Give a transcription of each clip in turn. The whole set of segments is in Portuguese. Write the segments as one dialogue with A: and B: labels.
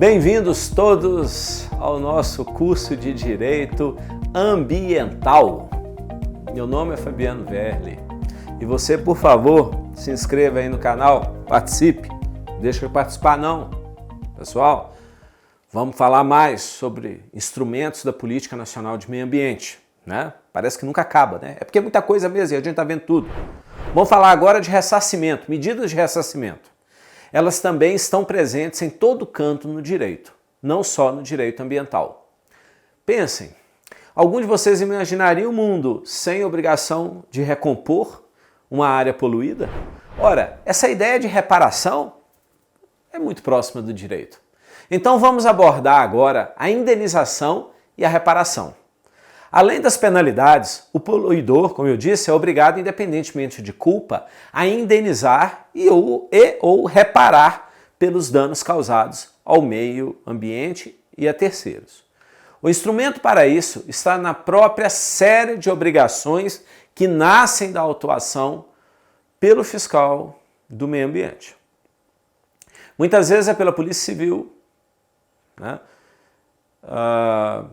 A: Bem-vindos todos ao nosso curso de Direito Ambiental. Meu nome é Fabiano Verli e você, por favor, se inscreva aí no canal, participe, não deixa eu participar não. Pessoal, vamos falar mais sobre instrumentos da Política Nacional de Meio Ambiente, né? Parece que nunca acaba, né? É porque é muita coisa mesmo e a gente está vendo tudo. Vamos falar agora de ressarcimento, medidas de ressarcimento. Elas também estão presentes em todo canto no direito, não só no direito ambiental. Pensem, algum de vocês imaginaria um mundo sem obrigação de recompor uma área poluída? Ora, essa ideia de reparação é muito próxima do direito. Então vamos abordar agora a indenização e a reparação. Além das penalidades, o poluidor, como eu disse, é obrigado, independentemente de culpa, a indenizar ou reparar pelos danos causados ao meio ambiente e a terceiros. O instrumento para isso está na própria série de obrigações que nascem da autuação pelo fiscal do meio ambiente. Muitas vezes é pela Polícia Civil, né?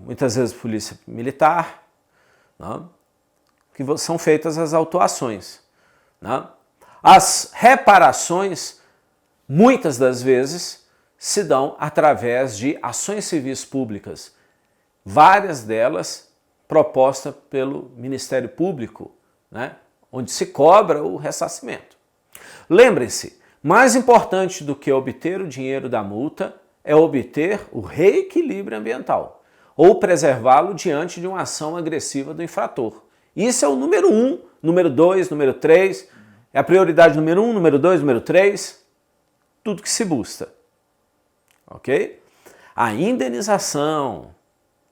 A: Muitas vezes polícia militar, né, que são feitas as autuações. Né? As reparações, muitas das vezes, se dão através de ações civis públicas, várias delas propostas pelo Ministério Público, né, onde se cobra o ressarcimento. Lembrem-se, mais importante do que obter o dinheiro da multa é obter o reequilíbrio ambiental ou preservá-lo diante de uma ação agressiva do infrator. Isso é o número 1, número 2, número 3, é a prioridade número 1, número 2, número 3, tudo que se busca. Ok? A indenização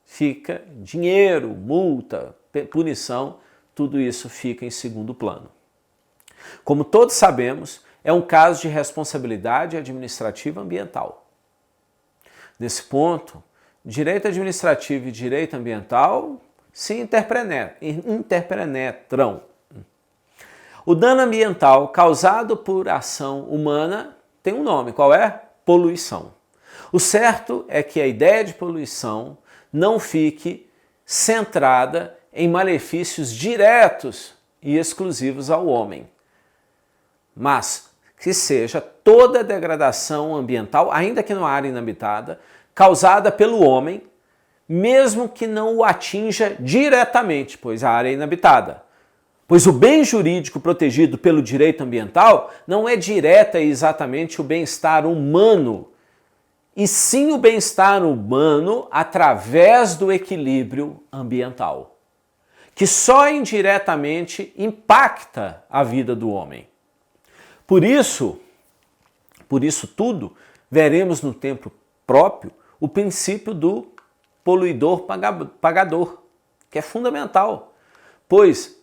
A: fica, dinheiro, multa, punição, tudo isso fica em segundo plano. Como todos sabemos, é um caso de responsabilidade administrativa ambiental. Nesse ponto, direito administrativo e direito ambiental se interpenetram. O dano ambiental causado por ação humana tem um nome, qual é? Poluição. O certo é que a ideia de poluição não fique centrada em malefícios diretos e exclusivos ao homem, mas que seja toda a degradação ambiental, ainda que numa área inabitada, causada pelo homem, mesmo que não o atinja diretamente, pois a área é inabitada. Pois o bem jurídico protegido pelo direito ambiental não é direta e exatamente o bem-estar humano, e sim o bem-estar humano através do equilíbrio ambiental, que só indiretamente impacta a vida do homem. Por isso tudo, veremos no tempo próprio o princípio do poluidor-pagador, que é fundamental, pois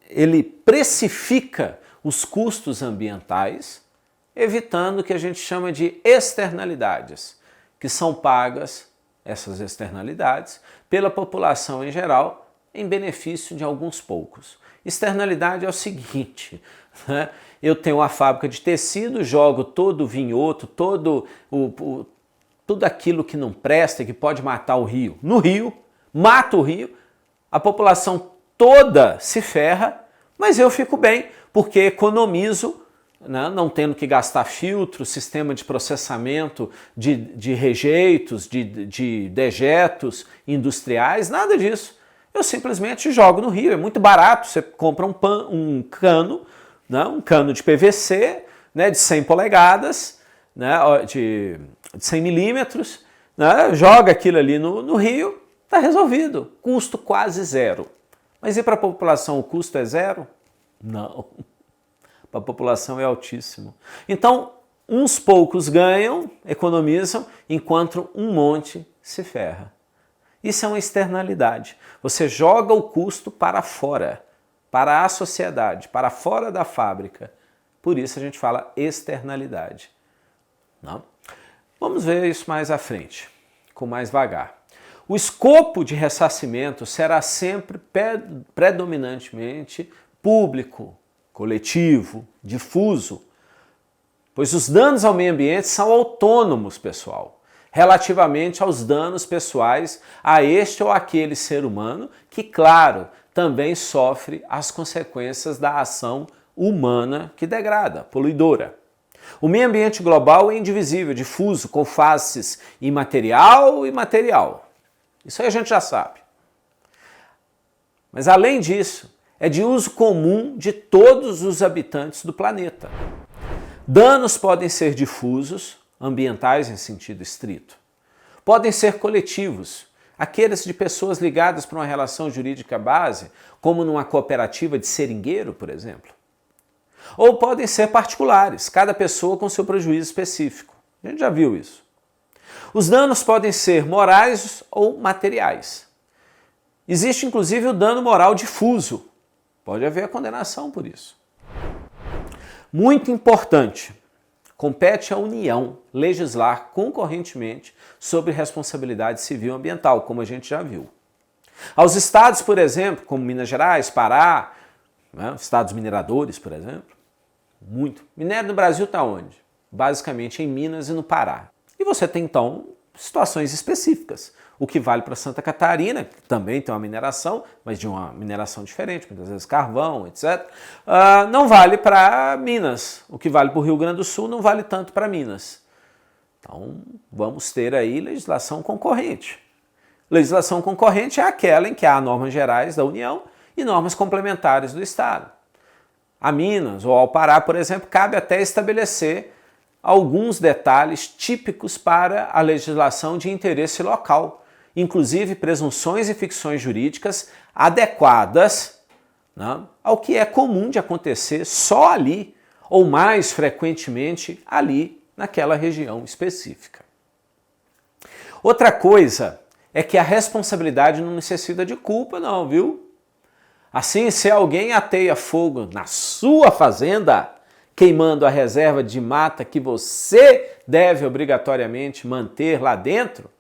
A: ele precifica os custos ambientais, evitando o que a gente chama de externalidades, que são pagas, essas externalidades, pela população em geral, em benefício de alguns poucos. Externalidade é o seguinte, né? Eu tenho uma fábrica de tecido, jogo todo o vinhoto, tudo aquilo que não presta, que pode matar o rio, no rio, mata o rio, a população toda se ferra, mas eu fico bem, porque economizo, né, não tendo que gastar filtro, sistema de processamento de rejeitos, de dejetos industriais, nada disso. Eu simplesmente jogo no rio, é muito barato, você compra um cano, né, um cano de PVC, né, de 100 polegadas, né, de 100 milímetros, né, joga aquilo ali no rio, está resolvido, custo quase zero. Mas e para a população o custo é zero? Não, para a população é altíssimo. Então, uns poucos ganham, economizam, enquanto um monte se ferra. Isso é uma externalidade. Você joga o custo para fora, para a sociedade, para fora da fábrica. Por isso a gente fala externalidade. Não? Vamos ver isso mais à frente, com mais vagar. O escopo de ressarcimento será sempre predominantemente público, coletivo, difuso, pois os danos ao meio ambiente são autônomos, pessoal. relativamente aos danos pessoais a este ou aquele ser humano que, claro, também sofre as consequências da ação humana que degrada, poluidora. O meio ambiente global é indivisível, difuso, com faces imaterial e material. Isso aí a gente já sabe. Mas além disso, é de uso comum de todos os habitantes do planeta. Danos podem ser difusos, ambientais em sentido estrito. Podem ser coletivos, aqueles de pessoas ligadas por uma relação jurídica base, como numa cooperativa de seringueiro, por exemplo. Ou podem ser particulares, cada pessoa com seu prejuízo específico. A gente já viu isso. Os danos podem ser morais ou materiais. Existe inclusive o dano moral difuso. Pode haver a condenação por isso. Muito importante, compete à União legislar concorrentemente sobre responsabilidade civil e ambiental, como a gente já viu. Aos estados, por exemplo, como Minas Gerais, Pará, né, estados mineradores, por exemplo, muito. Minério no Brasil está onde? Basicamente em Minas e no Pará. E você tem, então, situações específicas. O que vale para Santa Catarina, que também tem uma mineração, mas de uma mineração diferente, muitas vezes carvão, etc., não vale para Minas. O que vale para o Rio Grande do Sul não vale tanto para Minas. Então, vamos ter aí legislação concorrente. Legislação concorrente é aquela em que há normas gerais da União e normas complementares do Estado. A Minas ou ao Pará, por exemplo, cabe até estabelecer alguns detalhes típicos para a legislação de interesse local, inclusive presunções e ficções jurídicas adequadas, né, ao que é comum de acontecer só ali, ou mais frequentemente ali, naquela região específica. Outra coisa é que a responsabilidade não necessita de culpa, não, viu? Assim, se alguém ateia fogo na sua fazenda, queimando a reserva de mata que você deve obrigatoriamente manter lá dentro,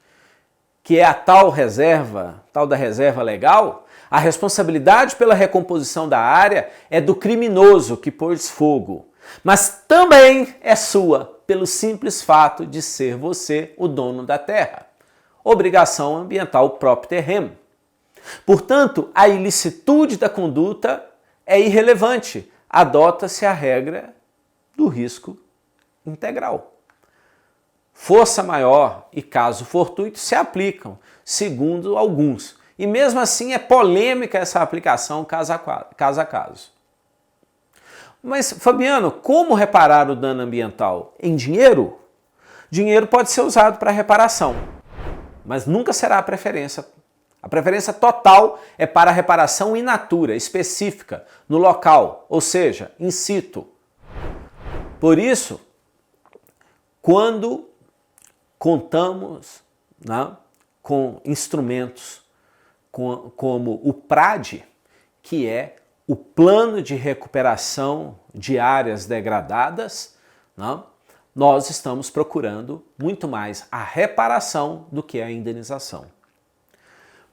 A: que é a tal da reserva legal, a responsabilidade pela recomposição da área é do criminoso que pôs fogo, mas também é sua pelo simples fato de ser você o dono da terra. Obrigação ambiental próprio terreno. Portanto, a ilicitude da conduta é irrelevante. Adota-se a regra do risco integral. Força maior e caso fortuito se aplicam, segundo alguns. E mesmo assim é polêmica essa aplicação caso a caso. Mas, Fabiano, como reparar o dano ambiental? Em dinheiro? Dinheiro pode ser usado para reparação, mas nunca será a preferência. A preferência total é para a reparação in natura, específica, no local, ou seja, in situ. Por isso, quando contamos, né, com instrumentos como o PRAD, que é o Plano de Recuperação de Áreas Degradadas, né, nós estamos procurando muito mais a reparação do que a indenização.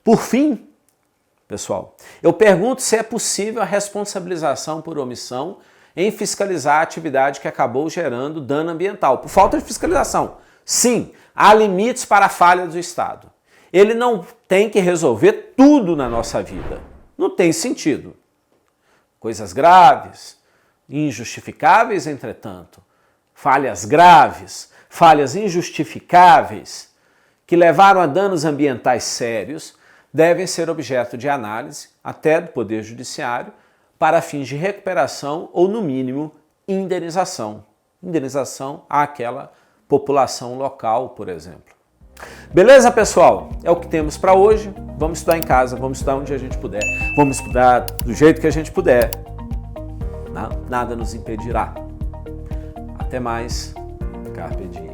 A: Por fim, pessoal, eu pergunto se é possível a responsabilização por omissão em fiscalizar a atividade que acabou gerando dano ambiental, por falta de fiscalização. Sim, há limites para a falha do Estado. Ele não tem que resolver tudo na nossa vida. Não tem sentido. Coisas graves, injustificáveis, entretanto, falhas graves, falhas injustificáveis, que levaram a danos ambientais sérios, devem ser objeto de análise, até do Poder Judiciário, para fins de recuperação ou, no mínimo, indenização. Indenização àquela população local, por exemplo. Beleza, pessoal? É o que temos para hoje. Vamos estudar em casa, vamos estudar onde a gente puder, vamos estudar do jeito que a gente puder. Nada nos impedirá. Até mais. Carpe diem.